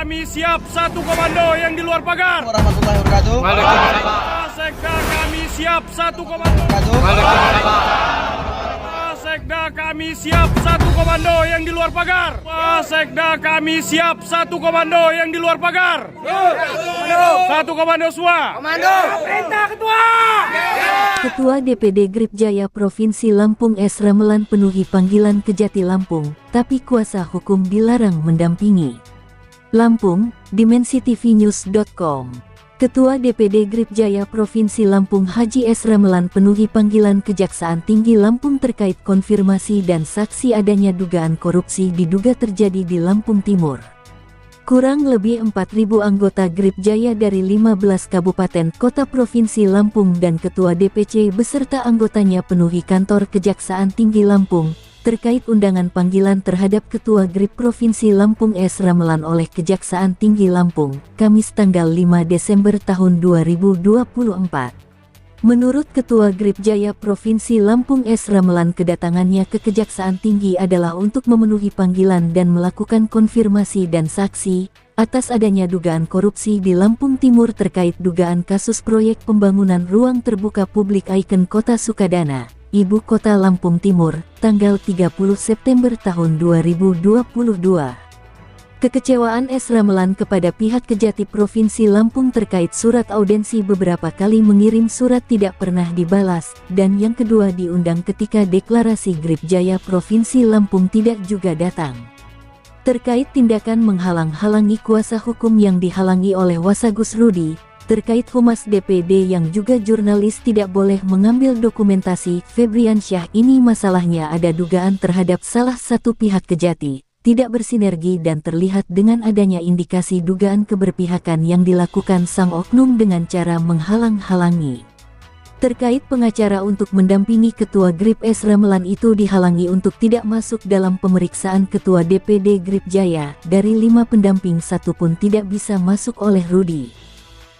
kami siap satu komando yang di luar pagar. Warahmatullahi wabarakatuh. Sekda kami siap satu komando. Sekda kami siap satu komando yang di luar pagar. Sekda kami siap satu komando yang di luar pagar. Satu komando semua. Komando. Perintah ketua. Ketua DPD Grip Jaya Provinsi Lampung S. Ramelan penuhi panggilan ke Jati Lampung, tapi kuasa hukum dilarang mendampingi. Lampung, dimensitv.news.com. Ketua DPD Grip Jaya Provinsi Lampung Haji S. Ramelan penuhi panggilan Kejaksaan Tinggi Lampung terkait konfirmasi dan saksi adanya dugaan korupsi diduga terjadi di Lampung Timur. Kurang lebih 4.000 anggota Grip Jaya dari 15 kabupaten kota Provinsi Lampung dan Ketua DPC beserta anggotanya penuhi kantor Kejaksaan Tinggi Lampung terkait undangan panggilan terhadap Ketua Grip Provinsi Lampung S. Ramelan oleh Kejaksaan Tinggi Lampung, Kamis tanggal 5 Desember tahun 2024. Menurut Ketua Grip Jaya Provinsi Lampung S. Ramelan, kedatangannya ke Kejaksaan Tinggi adalah untuk memenuhi panggilan dan melakukan konfirmasi dan saksi atas adanya dugaan korupsi di Lampung Timur terkait dugaan kasus proyek pembangunan ruang terbuka publik ikon Kota Sukadana, Ibu Kota Lampung Timur, tanggal 30 September tahun 2022. Kekecewaan S. Ramelan kepada pihak Kejati Provinsi Lampung terkait surat audensi beberapa kali mengirim surat tidak pernah dibalas, dan yang kedua diundang ketika deklarasi Grip Jaya Provinsi Lampung tidak juga datang. Terkait tindakan menghalang-halangi kuasa hukum yang dihalangi oleh Wasagus Rudi, terkait Humas DPD yang juga jurnalis tidak boleh mengambil dokumentasi, Febriansyah, ini masalahnya ada dugaan terhadap salah satu pihak Kejati, tidak bersinergi dan terlihat dengan adanya indikasi dugaan keberpihakan yang dilakukan sang oknum dengan cara menghalang-halangi. Terkait pengacara untuk mendampingi Ketua Grip S. Ramelan itu dihalangi untuk tidak masuk dalam pemeriksaan Ketua DPD Grip Jaya, dari 5 pendamping satu pun tidak bisa masuk oleh Rudi.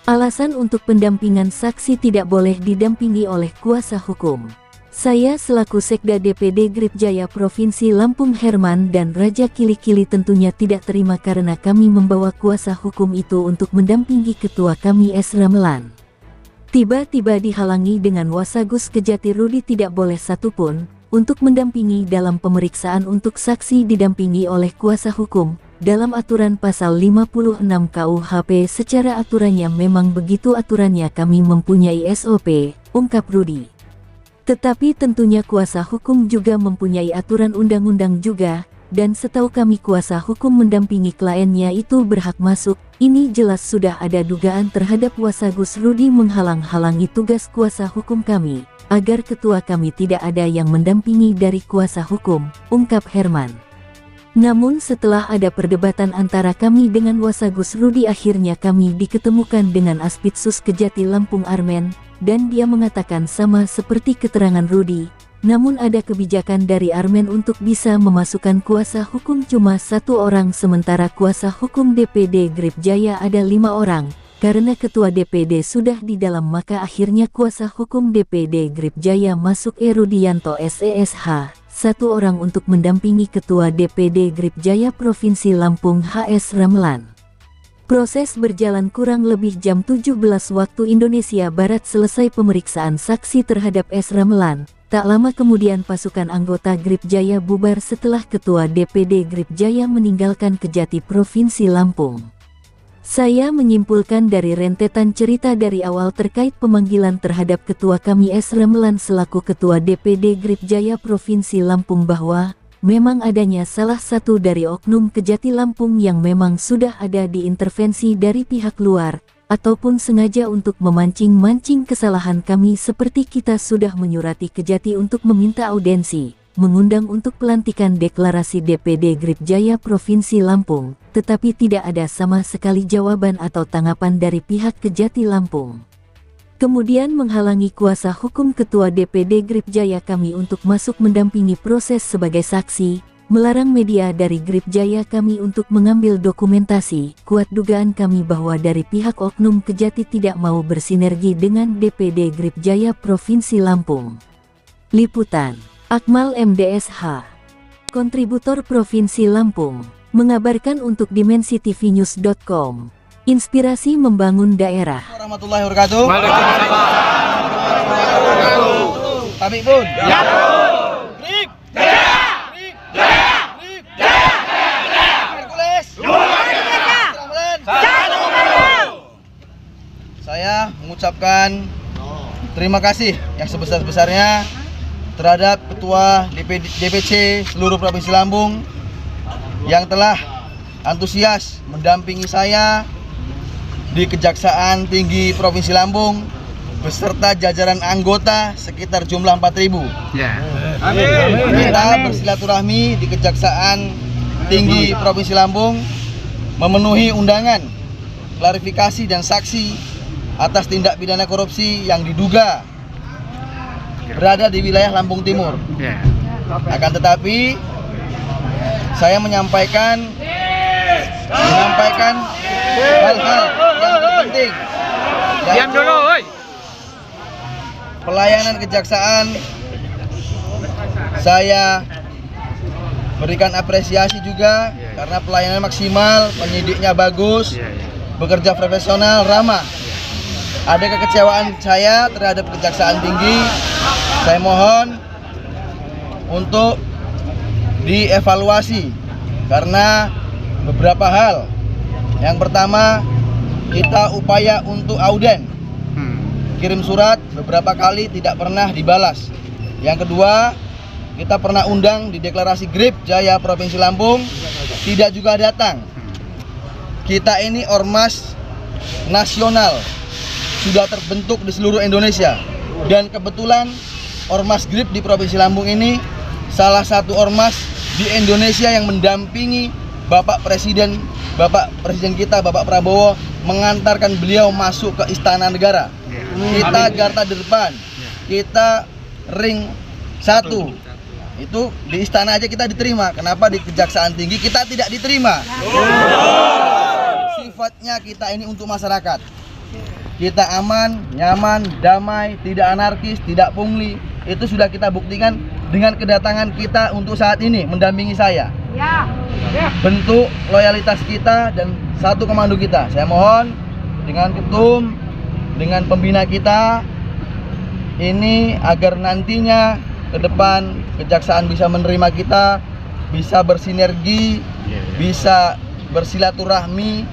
Alasan untuk pendampingan saksi tidak boleh didampingi oleh kuasa hukum. Saya selaku Sekda DPD Grip Jaya Provinsi Lampung Herman dan Raja Kili-Kili tentunya tidak terima karena kami membawa kuasa hukum itu untuk mendampingi ketua kami S. Ramelan. Tiba-tiba dihalangi dengan Wasagus Kejati Rudi tidak boleh satupun untuk mendampingi dalam pemeriksaan untuk saksi didampingi oleh kuasa hukum. Dalam aturan pasal 56 KUHP secara aturannya memang begitu aturannya, kami mempunyai SOP, ungkap Rudi. Tetapi tentunya kuasa hukum juga mempunyai aturan undang-undang juga, dan setahu kami kuasa hukum mendampingi kliennya itu berhak masuk. Ini jelas sudah ada dugaan terhadap Wasagus Rudi menghalang-halangi tugas kuasa hukum kami, agar ketua kami tidak ada yang mendampingi dari kuasa hukum, ungkap Herman. Namun setelah ada perdebatan antara kami dengan Wasagus Rudi, akhirnya kami diketemukan dengan Aspitsus Kejati Lampung Armen, dan dia mengatakan sama seperti keterangan Rudi, namun ada kebijakan dari Armen untuk bisa memasukkan kuasa hukum cuma 1 orang sementara kuasa hukum DPD Grip Jaya ada 5 orang, karena ketua DPD sudah di dalam maka akhirnya kuasa hukum DPD Grip Jaya masuk Rudianto SESH. 1 orang untuk mendampingi Ketua DPD Grip Jaya Provinsi Lampung HS Ramelan. Proses berjalan kurang lebih jam 17 waktu Indonesia Barat. Selesai pemeriksaan saksi terhadap S. Ramelan, tak lama kemudian pasukan anggota Grip Jaya bubar setelah Ketua DPD Grip Jaya meninggalkan Kejati Provinsi Lampung. Saya menyimpulkan dari rentetan cerita dari awal terkait pemanggilan terhadap ketua kami S. Ramelan selaku Ketua DPD Grip Jaya Provinsi Lampung bahwa memang adanya salah satu dari oknum Kejati Lampung yang memang sudah ada diintervensi dari pihak luar, ataupun sengaja untuk memancing-mancing kesalahan kami seperti kita sudah menyurati Kejati untuk meminta audensi, mengundang untuk pelantikan deklarasi DPD Grip Jaya Provinsi Lampung, tetapi tidak ada sama sekali jawaban atau tanggapan dari pihak Kejati Lampung. Kemudian menghalangi kuasa hukum Ketua DPD Grip Jaya kami untuk masuk mendampingi proses sebagai saksi, melarang media dari Grip Jaya kami untuk mengambil dokumentasi. Kuat dugaan kami bahwa dari pihak oknum Kejati tidak mau bersinergi dengan DPD Grip Jaya Provinsi Lampung. Liputan Akmal MDSH, kontributor Provinsi Lampung. mengabarkan untuk DimensiTVnews.com. Inspirasi membangun daerah. Warahmatullahi wabarakatuh. Tapi pun. Ya. Rik. Rik. Rik. Hercules. Saya mengucapkan terima kasih yang sebesar-besarnya terhadap Ketua DPC seluruh Provinsi Lampung yang telah antusias mendampingi saya di Kejaksaan Tinggi Provinsi Lampung beserta jajaran anggota sekitar jumlah 4.000. Kita bersilaturahmi di Kejaksaan Tinggi Provinsi Lampung memenuhi undangan klarifikasi dan saksi atas tindak pidana korupsi yang diduga berada di wilayah Lampung Timur. Akan tetapi saya menyampaikan hal-hal yang terpenting, yaitu pelayanan kejaksaan. Saya berikan apresiasi juga karena pelayanan maksimal, penyidiknya bagus, bekerja profesional, ramah. Ada kekecewaan saya terhadap Kejaksaan Tinggi. Saya mohon untuk dievaluasi karena beberapa hal. Yang pertama, kita upaya untuk auden. Kirim surat beberapa kali tidak pernah dibalas. Yang kedua, kita pernah undang di deklarasi GRIP Jaya Provinsi Lampung, tidak juga datang. Kita ini ormas nasional, sudah terbentuk di seluruh Indonesia, dan kebetulan ormas GRIP di Provinsi Lampung ini salah satu ormas di Indonesia yang mendampingi Bapak Presiden kita, Bapak Prabowo, mengantarkan beliau masuk ke Istana Negara. Kita garda depan, kita ring 1. Itu di istana aja kita diterima. Kenapa di Kejaksaan Tinggi kita tidak diterima? Sifatnya kita ini untuk masyarakat. Kita aman, nyaman, damai, tidak anarkis, tidak pungli. Itu sudah kita buktikan dengan kedatangan kita untuk saat ini mendampingi saya. Bentuk loyalitas kita dan satu komando kita. Saya mohon dengan ketum, dengan pembina kita ini agar nantinya ke depan kejaksaan bisa menerima kita, bisa bersinergi, bisa bersilaturahmi,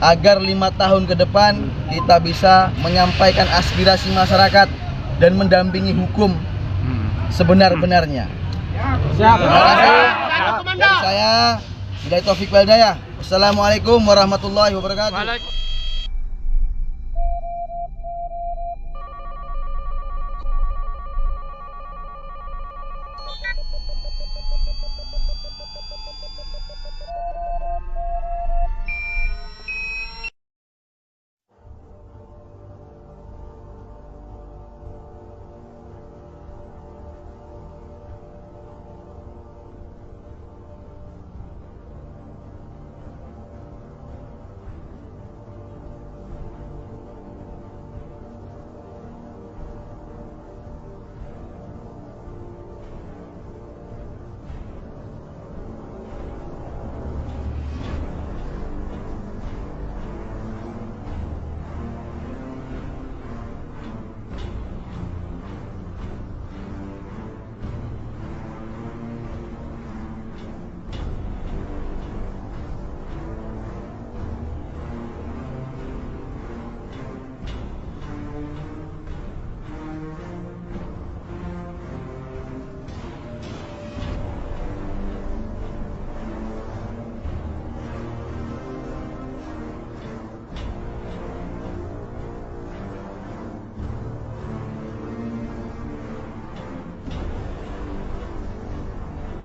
agar 5 tahun ke depan kita bisa menyampaikan aspirasi masyarakat dan mendampingi hukum sebenar-benarnya. Terima kasih dari saya, Hidayat Taufik Waldaya. Wassalamualaikum warahmatullahi wabarakatuh.